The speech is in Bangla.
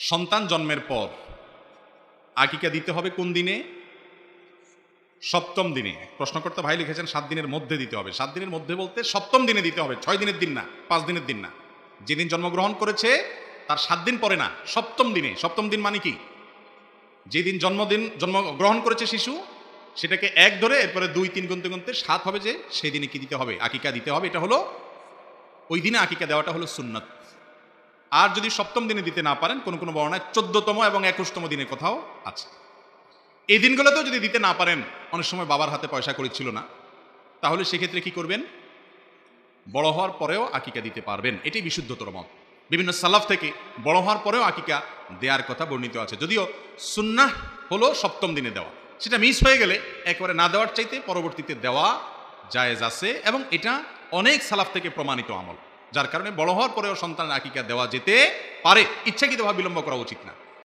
সন্তান জন্মের পর আকিকা দিতে হবে কোন দিনে? সপ্তম দিনে। প্রশ্নকর্তা ভাই লিখেছেন 7 দিনের মধ্যে দিতে হবে। 7 দিনের মধ্যে বলতে সপ্তম দিনে দিতে হবে, 6 দিনের দিন না, 5 দিনের দিন না। যেদিন জন্মগ্রহণ করেছে তার 7 দিন পরে না, সপ্তম দিনে। সপ্তম দিন মানে কি? যেদিন জন্মগ্রহণ করেছে শিশু, সেটাকে 1 ধরে এরপরে 2 3 গুনতে গুনতে 7 হবে, যে সেই দিনে কি দিতে হবে? আকিকা দিতে হবে। এটা হলো ওই দিনে আকিকা দেওয়াটা হলো সুন্নাত। আর যদি সপ্তম দিনে দিতে না পারেন, কোন কোন বর্ণনায় 14তম এবং 21তম দিনের কথাও আছে। এই দিনগুলোতেও যদি দিতে না পারেন, অনেক সময় বাবার হাতে পয়সা কড়ি ছিল না, তাহলে সেক্ষেত্রে কি করবেন? বড় হওয়ার পরেও আকিকা দিতে পারবেন। এটাই বিশুদ্ধতর মত। বিভিন্ন সালাফ থেকে বড় হওয়ার পরেও আকিকা দেওয়ার কথা বর্ণিত আছে, যদিও সুন্নাহ হলো সপ্তম দিনে দেওয়া। সেটা মিস হয়ে গেলে একেবারে না দেওয়ার চাইতে পরবর্তীতে দেওয়া জায়েজ আছে, এবং এটা অনেক সালাফ থেকে প্রমাণিত আমল, যার কারণে বড় হওয়ার পরেও সন্তানের আকিকা দেওয়া যেতে পারে। ইচ্ছাকৃতভাবে বিলম্ব করা উচিত না।